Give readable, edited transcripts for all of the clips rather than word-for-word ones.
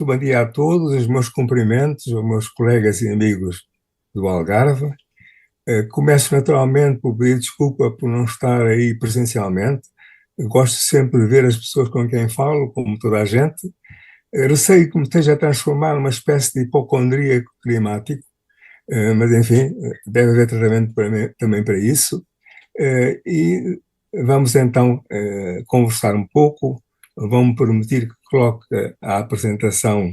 Bom dia a todos, os meus cumprimentos aos meus colegas e amigos do Algarve. Começo naturalmente por pedir desculpa por não estar aí presencialmente. Gosto sempre de ver as pessoas com quem falo, como toda a gente. Receio que me esteja a transformar numa espécie de hipocondríaco climático, mas enfim, deve haver tratamento também para isso. E vamos então conversar um pouco. Vão-me permitir que coloque a apresentação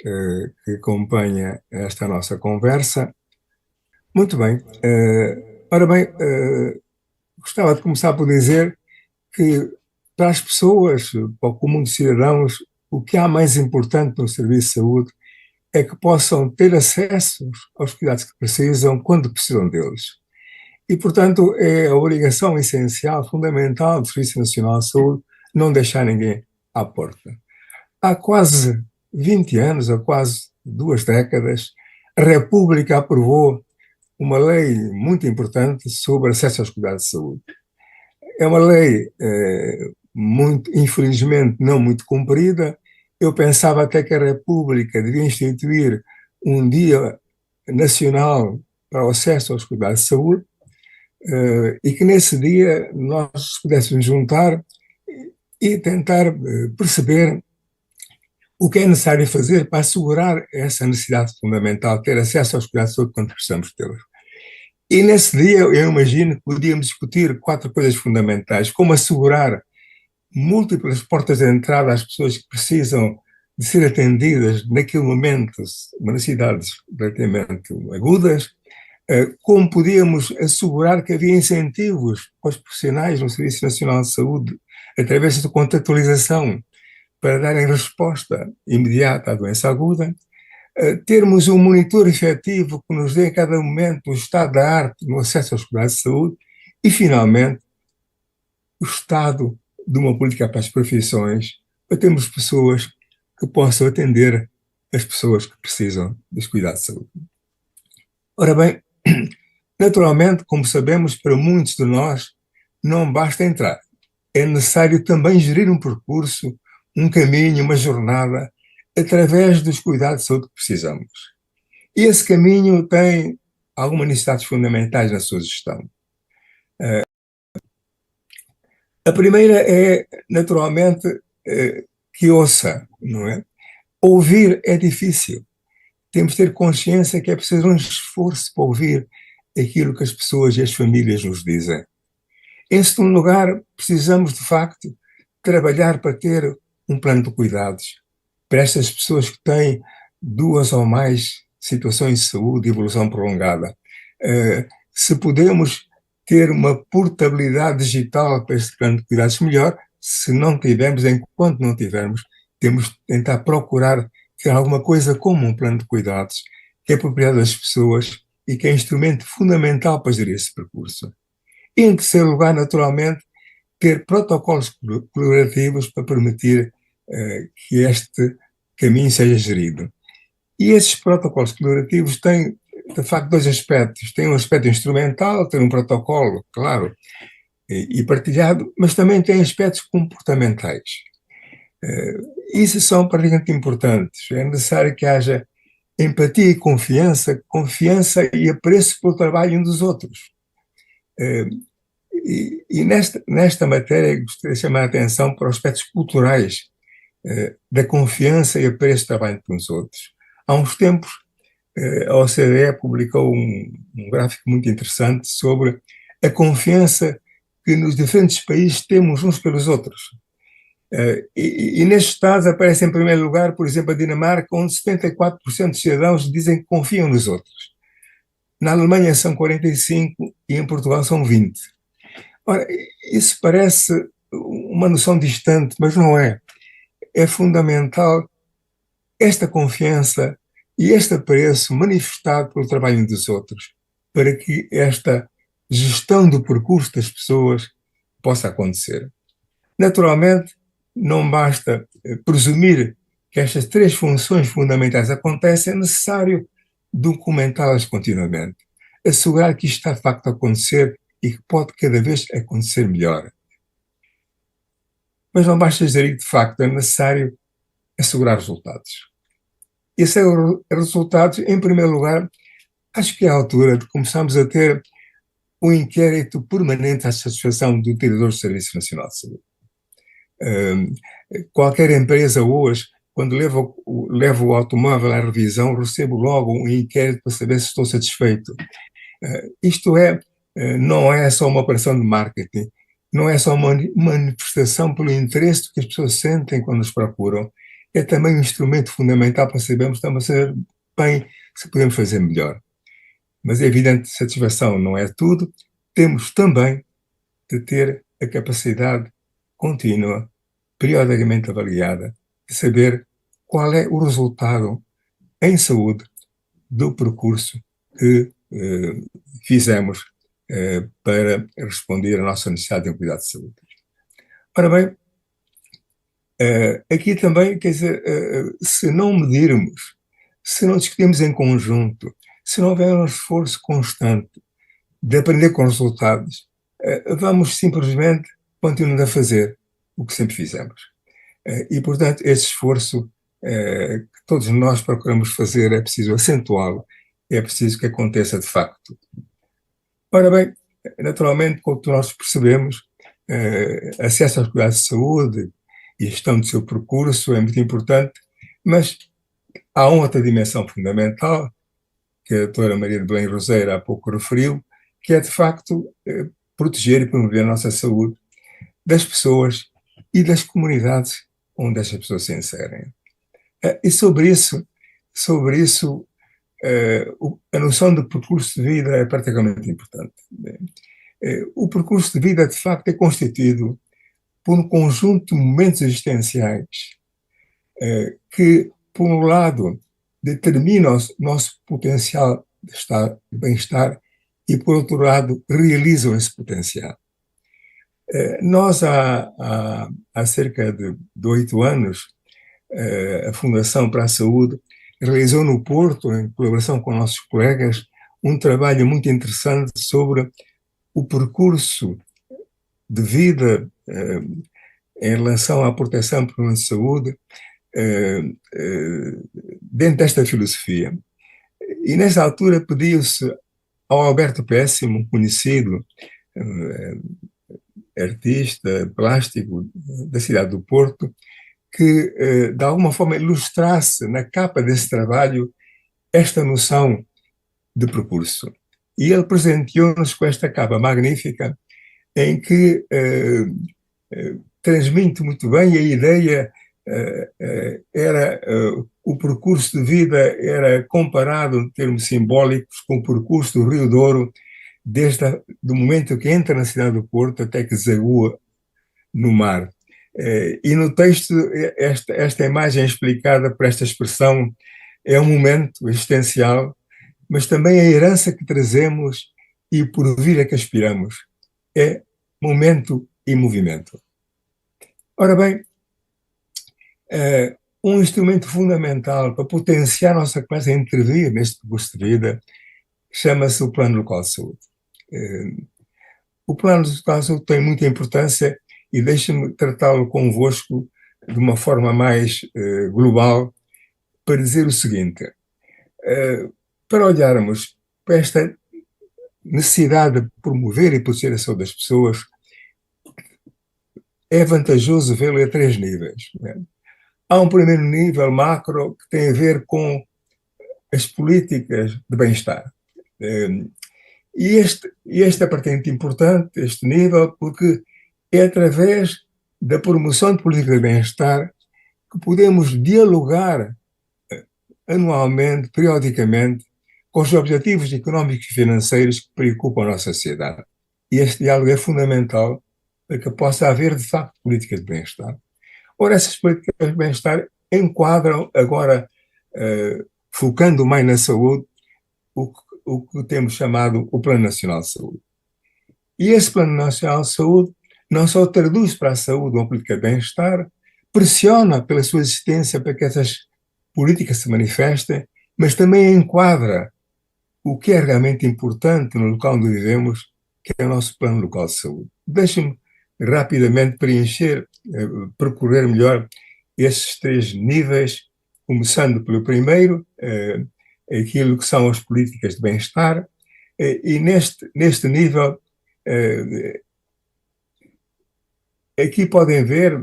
que acompanha esta nossa conversa. Muito bem. Ora bem, gostava de começar por dizer que para as pessoas, para o comum dos cidadãos, o que há mais importante no serviço de saúde é que possam ter acesso aos cuidados que precisam quando precisam deles. E, portanto, é a obrigação essencial, fundamental do Serviço Nacional de Saúde não deixar ninguém à porta. Há quase 20 anos, há quase 2 décadas, a República aprovou uma lei muito importante sobre acesso aos cuidados de saúde. É uma lei, muito, infelizmente, não muito cumprida. Eu pensava até que a República devia instituir um dia nacional para o acesso aos cuidados de saúde, e que nesse dia nós pudéssemos juntar e tentar perceber o que é necessário fazer para assegurar essa necessidade fundamental, ter acesso aos cuidados de saúde quando precisamos tê-los. E nesse dia, eu imagino que podíamos discutir 4 coisas fundamentais, como assegurar múltiplas portas de entrada às pessoas que precisam de ser atendidas naquele momento, necessidades relativamente agudas, como podíamos assegurar que havia incentivos para os profissionais no Serviço Nacional de Saúde, através da contratualização, para darem resposta imediata à doença aguda, termos um monitor efetivo que nos dê a cada momento o estado da arte no acesso aos cuidados de saúde e, finalmente, o estado de uma política para as profissões, para termos pessoas que possam atender as pessoas que precisam dos cuidados de saúde. Ora bem, naturalmente, como sabemos, para muitos de nós, não basta entrar. É necessário também gerir um percurso, um caminho, uma jornada, através dos cuidados de saúde que precisamos. E esse caminho tem algumas necessidades fundamentais na sua gestão. A primeira é, naturalmente, que ouça, não é? Ouvir é difícil. Temos de ter consciência que é preciso um esforço para ouvir aquilo que as pessoas e as famílias nos dizem. Em segundo lugar, precisamos, de facto, trabalhar para ter um plano de cuidados para estas pessoas que têm 2 ou mais situações de saúde e evolução prolongada. Se podemos ter uma portabilidade digital para este plano de cuidados, melhor. Se não tivermos, enquanto não tivermos, temos de tentar procurar ter alguma coisa como um plano de cuidados, que é propriedade das pessoas e que é instrumento fundamental para gerir esse percurso. E, em terceiro lugar, naturalmente, ter protocolos colaborativos para permitir que este caminho seja gerido. E esses protocolos colaborativos têm, de facto, 2 aspectos. Tem um aspecto instrumental, tem um protocolo, claro, e partilhado, mas também tem aspectos comportamentais. Isso são particularmente importantes. É necessário que haja empatia e confiança e apreço pelo trabalho uns dos outros. E nesta matéria gostaria de chamar a atenção para os aspectos culturais da confiança e apreço do trabalho uns outros. Há uns tempos, a OCDE publicou um gráfico muito interessante sobre a confiança que nos diferentes países temos uns pelos outros. E nestes estados aparece em primeiro lugar, por exemplo, a Dinamarca, onde 74% dos cidadãos dizem que confiam nos outros. Na Alemanha são 45% e em Portugal são 20%. Ora, isso parece uma noção distante, mas não é. É fundamental esta confiança e este apreço manifestado pelo trabalho dos outros, para que esta gestão do percurso das pessoas possa acontecer. Naturalmente, não basta presumir que estas 3 funções fundamentais acontecem, é necessário documentá-las continuamente, assegurar que isto está de facto a acontecer e que pode cada vez acontecer melhor. Mas não basta dizer que, de facto, é necessário assegurar resultados. E assegurar resultados, em primeiro lugar, acho que é a altura de começarmos a ter um inquérito permanente à satisfação do utilizador do Serviço Nacional de Saúde. Qualquer empresa hoje, quando leva o automóvel à revisão, recebo logo um inquérito para saber se estou satisfeito. Isto não é só uma operação de marketing, não é só uma manifestação pelo interesse que as pessoas sentem quando nos procuram, é também um instrumento fundamental para sabermos se estamos a fazer bem, se podemos fazer melhor. Mas é evidente que satisfação não é tudo, temos também de ter a capacidade contínua, periodicamente avaliada, de saber qual é o resultado em saúde do percurso que fizemos para responder à nossa necessidade de cuidado de saúde. Ora bem, aqui também, quer dizer, se não medirmos, se não discutirmos em conjunto, se não houver um esforço constante de aprender com os resultados, vamos simplesmente continuando a fazer o que sempre fizemos. E, portanto, esse esforço que todos nós procuramos fazer é preciso acentuá-lo, é preciso que aconteça de facto. Ora bem, naturalmente, como nós percebemos, acesso aos cuidados de saúde e gestão do seu percurso é muito importante, mas há outra dimensão fundamental, que a doutora Maria de Belém Roseira há pouco referiu, que é, de facto, proteger e promover a nossa saúde das pessoas e das comunidades onde estas pessoas se inserem. E sobre isso a noção de percurso de vida é particularmente importante. O percurso de vida, de facto, é constituído por um conjunto de momentos existenciais que, por um lado, determinam o nosso potencial de bem-estar e, por outro lado, realizam esse potencial. Nós, há cerca de 8 anos, a Fundação para a Saúde realizou no Porto, em colaboração com nossos colegas, um trabalho muito interessante sobre o percurso de vida em relação à proteção pela saúde dentro desta filosofia. E nessa altura pediu-se ao Alberto Péssimo, conhecido artista plástico da cidade do Porto, que de alguma forma ilustrasse na capa desse trabalho esta noção de percurso. E ele presenteou-nos com esta capa magnífica em que transmite muito bem a ideia, era o percurso de vida era comparado em termos simbólicos com o percurso do Rio Douro do momento que entra na cidade do Porto até que desagua no mar. E no texto esta imagem é explicada por esta expressão, é um momento existencial, mas também a herança que trazemos e por vir a que aspiramos. É momento e movimento. Ora bem, um instrumento fundamental para potenciar a nossa classe a intervir neste percurso de vida chama-se o Plano Local de Saúde. O Plano Local de Saúde tem muita importância e deixe-me tratá-lo convosco de uma forma mais global para dizer o seguinte. Para olharmos para esta necessidade de promover e proteger a saúde das pessoas, é vantajoso vê-lo a 3 níveis. Né? Há um primeiro nível macro que tem a ver com as políticas de bem-estar. E este é bastante importante, este nível, porque é através da promoção de políticas de bem-estar que podemos dialogar anualmente, periodicamente, com os objetivos económicos e financeiros que preocupam a nossa sociedade. E este diálogo é fundamental para que possa haver, de facto, políticas de bem-estar. Ora, essas políticas de bem-estar enquadram agora, focando mais na saúde, o que temos chamado o Plano Nacional de Saúde. E esse Plano Nacional de Saúde não só traduz para a saúde uma política de bem-estar, pressiona pela sua existência para que essas políticas se manifestem, mas também enquadra o que é realmente importante no local onde vivemos, que é o nosso Plano Local de Saúde. Deixem-me rapidamente percorrer melhor esses três níveis, começando pelo primeiro, aquilo que são as políticas de bem-estar, e neste nível, aqui podem ver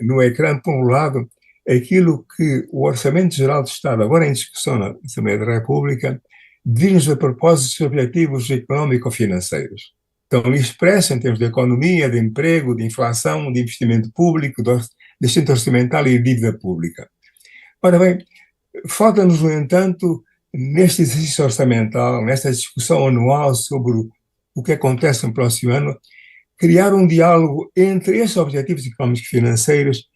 no ecrã, por um lado, aquilo que o Orçamento Geral do Estado, agora em discussão na Assembleia da República, diz a propósito dos objetivos económico-financeiros. Estão expressos em termos de economia, de emprego, de inflação, de investimento público, de centro orçamental e de dívida pública. Ora bem, falta-nos, no entanto, neste exercício orçamental, nesta discussão anual sobre o que acontece no próximo ano, criar um diálogo entre esses objetivos económicos e financeiros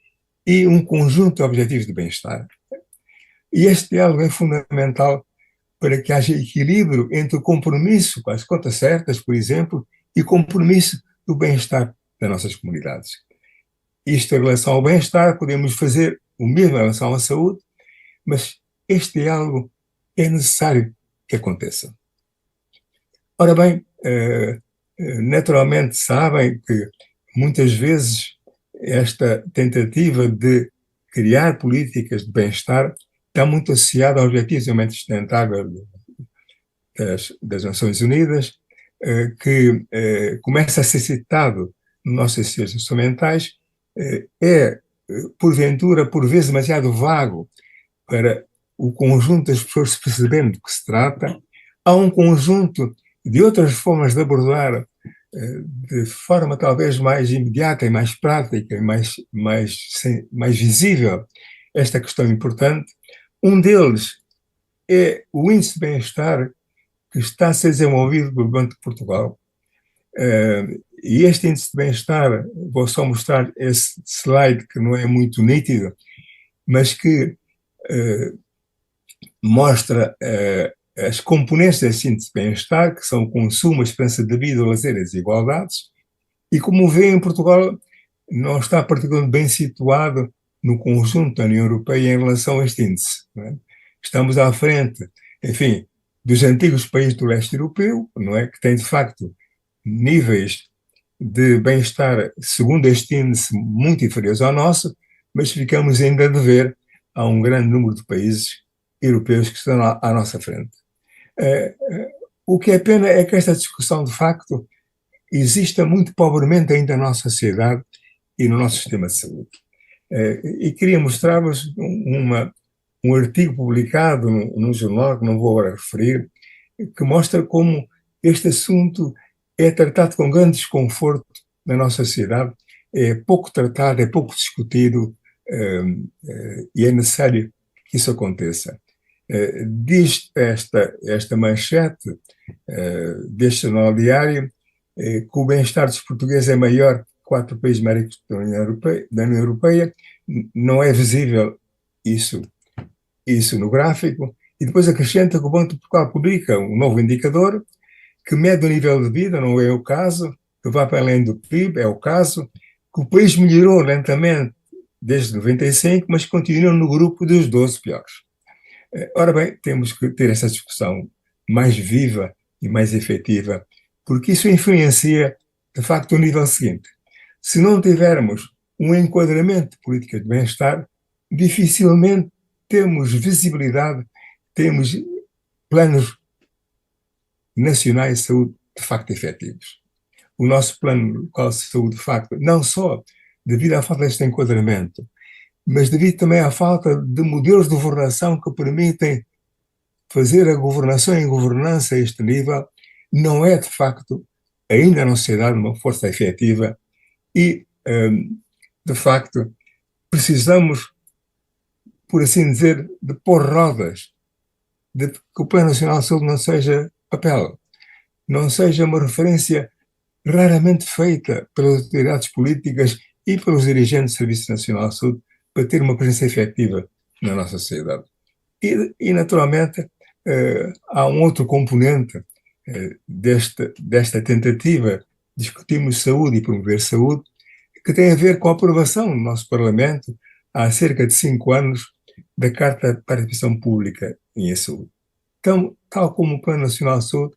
e um conjunto de objetivos de bem-estar. E este diálogo é fundamental para que haja equilíbrio entre o compromisso com as contas certas, por exemplo, e o compromisso do bem-estar das nossas comunidades. Isto em relação ao bem-estar, podemos fazer o mesmo em relação à saúde, mas este diálogo é necessário que aconteça. Ora bem, naturalmente sabem que muitas vezes esta tentativa de criar políticas de bem-estar está muito associada ao Objetivo de Desenvolvimento Sustentável das Nações Unidas, que começa a ser citado nos nossos exercícios orçamentais, porventura, por vezes demasiado vago para o conjunto das pessoas perceberem do que se trata. Há um conjunto de outras formas de abordar de forma talvez mais imediata e mais prática e mais visível esta questão importante. Um deles é o índice de bem-estar que está a ser desenvolvido pelo Banco de Portugal. E este índice de bem-estar, vou só mostrar esse slide que não é muito nítido, mas que mostra as componentes desse índice de bem-estar, que são o consumo, a esperança de vida, o lazer e as desigualdades, e como vê, em Portugal não está particularmente bem situado no conjunto da União Europeia em relação a este índice. Não é? Estamos à frente, enfim, dos antigos países do leste europeu, não é? Que têm, de facto, níveis de bem-estar, segundo este índice, muito inferiores ao nosso, mas ficamos ainda a dever a um grande número de países europeus que estão à nossa frente. O que é pena é que esta discussão, de facto, exista muito pobremente ainda na nossa sociedade e no nosso sistema de saúde. E queria mostrar-vos um artigo publicado num jornal, que não vou agora referir, que mostra como este assunto é tratado com grande desconforto na nossa sociedade, é pouco tratado, é pouco discutido, e é necessário que isso aconteça. Diz esta manchete deste jornal diário que o bem-estar dos portugueses é maior que 4 países médicos da União Europeia. Não é visível isso no gráfico, e depois acrescenta que o Banco de Portugal publica um novo indicador que mede o nível de vida, não é o caso, que vai para além do PIB, é o caso, que o país melhorou lentamente desde 95, mas continua no grupo dos 12 piores. Ora bem, temos que ter essa discussão mais viva e mais efetiva, porque isso influencia, de facto, o nível seguinte. Se não tivermos um enquadramento de política de bem-estar, dificilmente temos visibilidade, temos planos nacionais de saúde de facto efetivos. O nosso plano local de saúde, de facto, não só devido à falta deste enquadramento, mas devido também à falta de modelos de governação que permitem fazer a governação e governança a este nível, não é, de facto, ainda na sociedade uma força efetiva e, de facto, precisamos, por assim dizer, de pôr rodas, de que o Plano Nacional de Saúde não seja papel, não seja uma referência raramente feita pelas autoridades políticas e pelos dirigentes do Serviço Nacional de Saúde para ter uma presença efetiva na nossa sociedade. E naturalmente, há um outro componente desta tentativa de discutirmos saúde e promover saúde, que tem a ver com a aprovação no nosso Parlamento, há cerca de 5 anos, da Carta de Participação Pública em Saúde. Então, tal como o Plano Nacional de Saúde,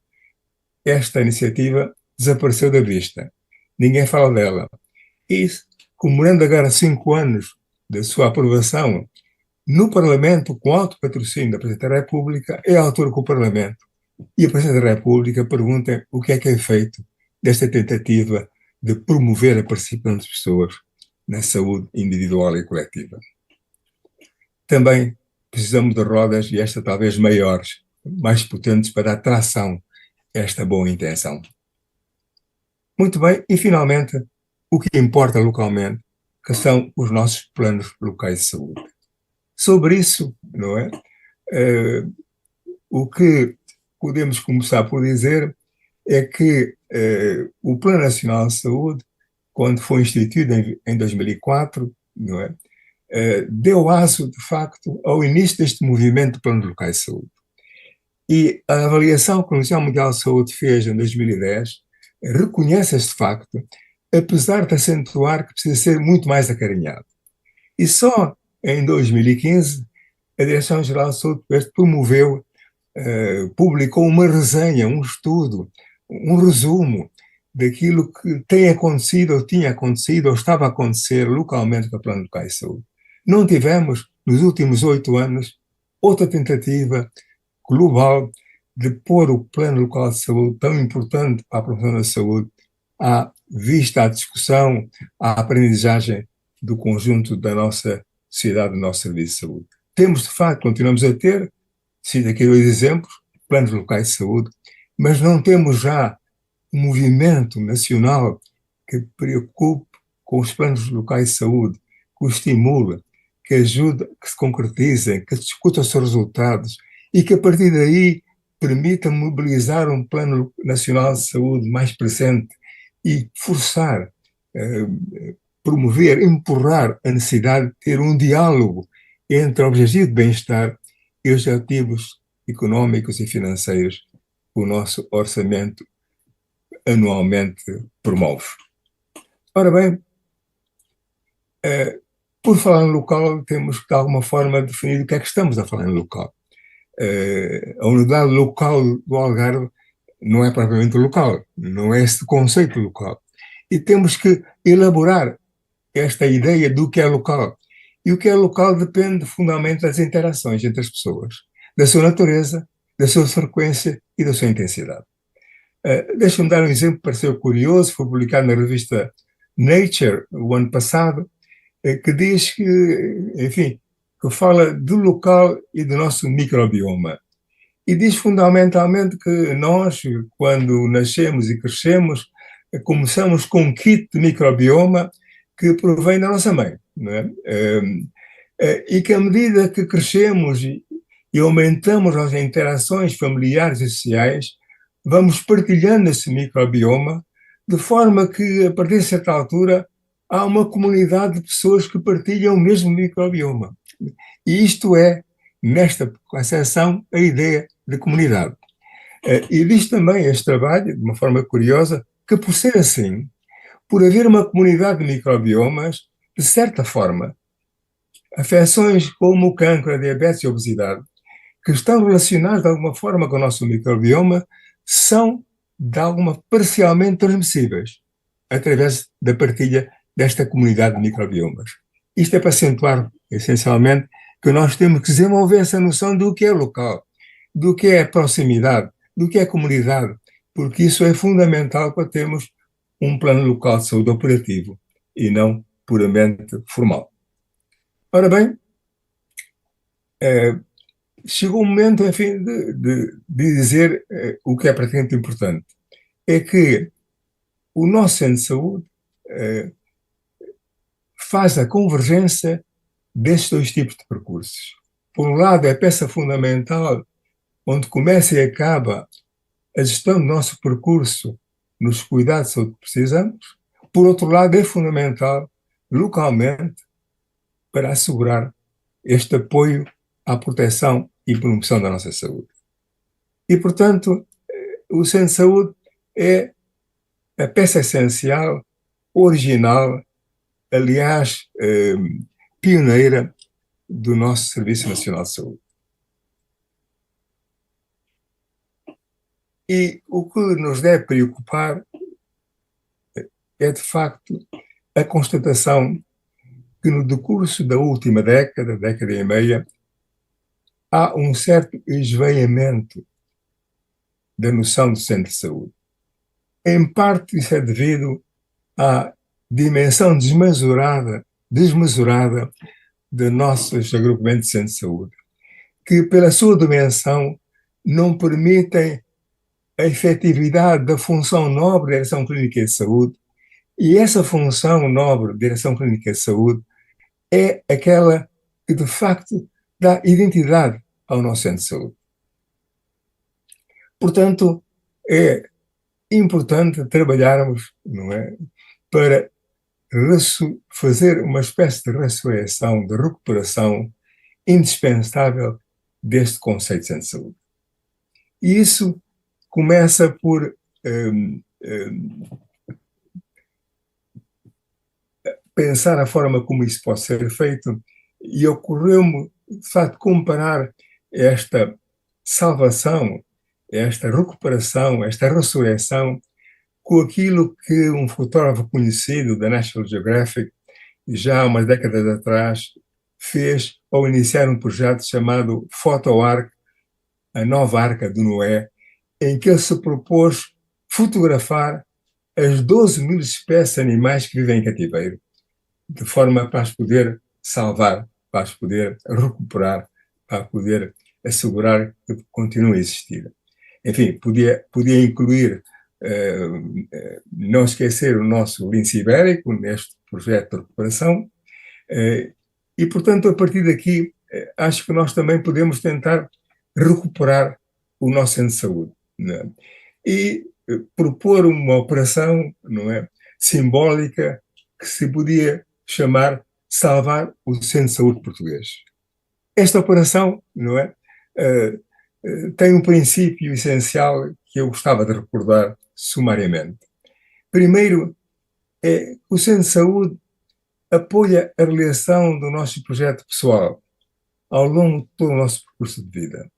esta iniciativa desapareceu da vista. Ninguém fala dela. E, comemorando agora 5 anos da sua aprovação no Parlamento, com alto patrocínio da Presidente da República, é a altura que o Parlamento e a Presidente da República perguntem o que é feito desta tentativa de promover a participação das pessoas na saúde individual e coletiva. Também precisamos de rodas, e esta talvez maiores, mais potentes, para dar tração a esta boa intenção. Muito bem, e finalmente, o que importa localmente, que são os nossos planos locais de saúde. Sobre isso, não é? O que podemos começar por dizer é que o Plano Nacional de Saúde, quando foi instituído em 2004, não é? Deu aso, de facto, ao início deste movimento de planos locais de saúde. E a avaliação que a Organização Mundial de Saúde fez em 2010 reconhece este facto, apesar de acentuar que precisa ser muito mais acarinhado. E só em 2015, a Direção-Geral de Saúde promoveu, publicou uma resenha, um estudo, um resumo daquilo que tem acontecido, ou tinha acontecido, ou estava a acontecer localmente com o Plano Local de Saúde. Não tivemos, nos últimos 8 anos, outra tentativa global de pôr o Plano Local de Saúde, tão importante para a promoção da saúde, à vista, à discussão, à aprendizagem do conjunto da nossa sociedade, do nosso serviço de saúde. Temos, de facto, continuamos a ter, cito aqui 2 exemplos, planos locais de saúde, mas não temos já um movimento nacional que preocupe com os planos locais de saúde, que os estimula, que ajuda, que se concretizem, que discuta os seus resultados e que a partir daí permita mobilizar um plano nacional de saúde mais presente e forçar, promover, empurrar a necessidade de ter um diálogo entre o objetivo de bem-estar e os objetivos económicos e financeiros que o nosso orçamento anualmente promove. Ora bem, por falar em local, temos que de alguma forma definir o que é que estamos a falar em local. A unidade local do Algarve não é propriamente local, não é esse conceito local. E temos que elaborar esta ideia do que é local. E o que é local depende fundamentalmente das interações entre as pessoas, da sua natureza, da sua frequência e da sua intensidade. Deixa-me dar um exemplo que pareceu curioso, foi publicado na revista Nature o ano passado, que diz que, enfim, que fala do local e do nosso microbioma. E diz fundamentalmente que nós, quando nascemos e crescemos, começamos com um kit de microbioma que provém da nossa mãe, não é? E que à medida que crescemos e aumentamos as interações familiares e sociais, vamos partilhando esse microbioma, de forma que, a partir de certa altura, há uma comunidade de pessoas que partilham o mesmo microbioma. E isto é, nesta concepção, a ideia de comunidade. E diz também este trabalho, de uma forma curiosa, que por ser assim, por haver uma comunidade de microbiomas, de certa forma, afecções como o cancro, a diabetes e a obesidade, que estão relacionadas de alguma forma com o nosso microbioma, são de alguma parcialmente transmissíveis, através da partilha desta comunidade de microbiomas. Isto é para acentuar, essencialmente, que nós temos que desenvolver essa noção do que é local, do que é proximidade, do que é comunidade, porque isso é fundamental para termos um plano local de saúde operativo e não puramente formal. Ora bem, chegou o momento, enfim, de dizer o que é praticamente importante. É que o nosso centro de saúde faz a convergência destes 2 tipos de percursos. Por um lado, é a peça fundamental onde começa e acaba a gestão do nosso percurso nos cuidados de saúde que precisamos. Por outro lado, é fundamental, localmente, para assegurar este apoio à proteção e promoção da nossa saúde. E, portanto, o centro de saúde é a peça essencial, original, aliás, pioneira do nosso Serviço Nacional de Saúde. E o que nos deve preocupar é, de facto, a constatação que no decurso da última década e meia, há um certo esvaimento da noção do centro de saúde. Em parte, isso é devido à dimensão desmesurada de nossos agrupamentos de centro de saúde, que, pela sua dimensão, não permitem a efetividade da função nobre da direção clínica de saúde, e essa função nobre da direção clínica de saúde é aquela que, de facto, dá identidade ao nosso centro de saúde. Portanto, é importante trabalharmos, não é, para fazer uma espécie de ressurreição, de recuperação indispensável deste conceito de centro de saúde. E isso começa por pensar a forma como isso pode ser feito, e ocorreu-me, de facto, comparar esta salvação, esta recuperação, esta ressurreição, com aquilo que um fotógrafo conhecido da National Geographic, já há umas décadas atrás, fez ao iniciar um projeto chamado PhotoArk, a nova Arca de Noé, em que ele se propôs fotografar as 12.000 espécies animais que vivem em cativeiro, de forma para as poder salvar, para as poder recuperar, para poder assegurar que continuem a existir. Enfim, podia incluir, não esquecer o nosso lince ibérico neste projeto de recuperação, e, portanto, a partir daqui, acho que nós também podemos tentar recuperar o nosso centro de saúde, não é? E propor uma operação, não é, simbólica, que se podia chamar Salvar o Centro de Saúde Português. Esta operação, não é, tem um princípio essencial que eu gostava de recordar sumariamente. Primeiro, o Centro de Saúde apoia a realização do nosso projeto pessoal ao longo de todo o nosso percurso de vida.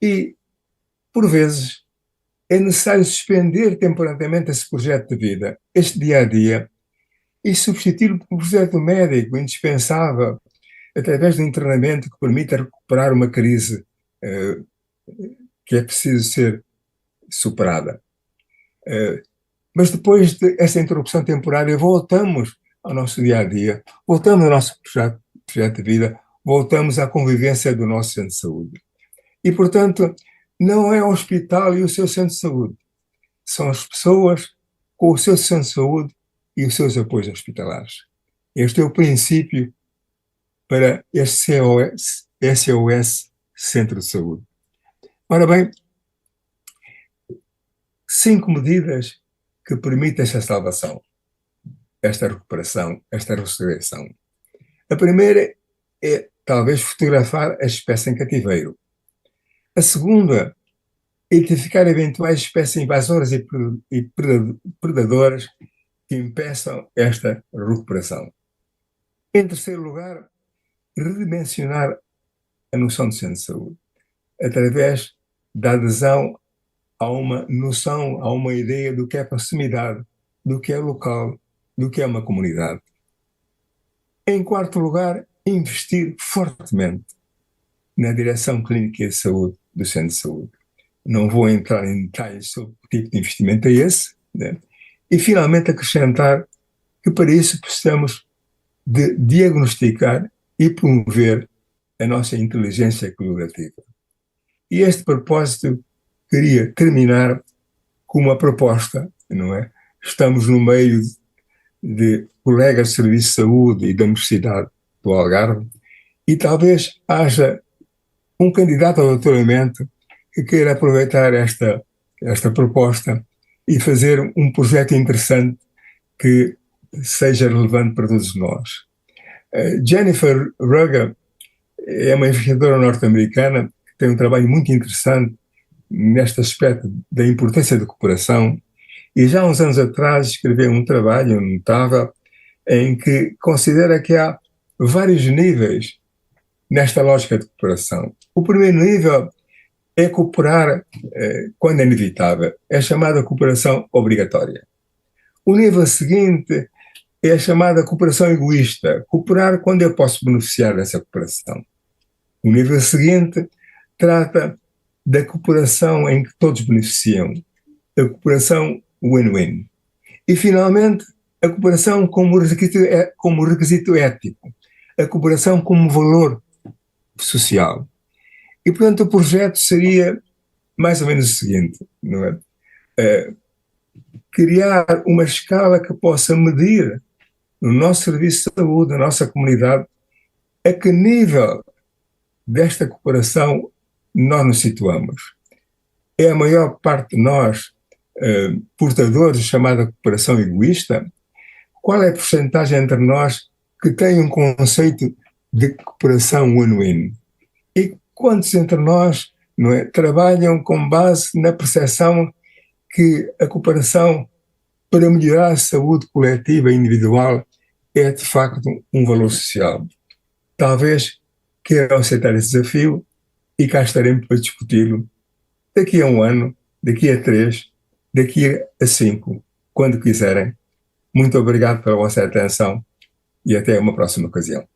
E, por vezes, é necessário suspender temporariamente esse projeto de vida, este dia-a-dia, e substituí-lo por um projeto médico indispensável, através de um treinamento que permita recuperar uma crise que é preciso ser superada. Mas depois dessa interrupção temporária, voltamos ao nosso dia-a-dia, voltamos ao nosso projeto de vida, voltamos à convivência do nosso centro de saúde. E, portanto, não é o hospital e o seu centro de saúde, são as pessoas com o seu centro de saúde e os seus apoios hospitalares. Este é o princípio para este SOS Centro de Saúde. Ora bem, 5 medidas que permitem esta salvação, esta recuperação, esta ressurreição. A primeira é, talvez, fotografar a espécie em cativeiro. A segunda, identificar eventuais espécies invasoras e predadoras que impeçam esta recuperação. Em terceiro lugar, redimensionar a noção de centro de saúde, através da adesão a uma noção, a uma ideia do que é proximidade, do que é local, do que é uma comunidade. Em quarto lugar, investir fortemente na direção clínica de saúde do centro de saúde. Não vou entrar em detalhes sobre que tipo de investimento é esse, né? E, finalmente, acrescentar que, para isso, precisamos de diagnosticar e promover a nossa inteligência colaborativa. E este propósito queria terminar com uma proposta, não é? Estamos no meio de colegas de serviço de saúde e da Universidade do Algarve, e talvez haja um candidato ao doutoramento que queira aproveitar esta proposta e fazer um projeto interessante que seja relevante para todos nós. Jennifer Ruger é uma investigadora norte-americana que tem um trabalho muito interessante neste aspecto da importância da cooperação, e já há uns anos atrás escreveu um trabalho notável em que considera que há vários níveis nesta lógica de cooperação. O primeiro nível é cooperar quando é inevitável, é chamada cooperação obrigatória. O nível seguinte é a chamada cooperação egoísta, cooperar quando eu posso beneficiar dessa cooperação. O nível seguinte trata da cooperação em que todos beneficiam, a cooperação win-win. E, finalmente, a cooperação como requisito ético, a cooperação como valor social. E, portanto, o projeto seria mais ou menos o seguinte, não é? Criar uma escala que possa medir no nosso serviço de saúde, na nossa comunidade, a que nível desta cooperação nós nos situamos. É a maior parte de nós portadores da chamada cooperação egoísta? Qual é a porcentagem entre nós que tem um conceito de cooperação win-win? E quantos entre nós, não é, trabalham com base na percepção que a cooperação para melhorar a saúde coletiva e individual é de facto um valor social? Talvez queiram aceitar esse desafio e cá estaremos para discuti-lo daqui a 1 ano, daqui a 3, daqui a 5, quando quiserem. Muito obrigado pela vossa atenção e até uma próxima ocasião.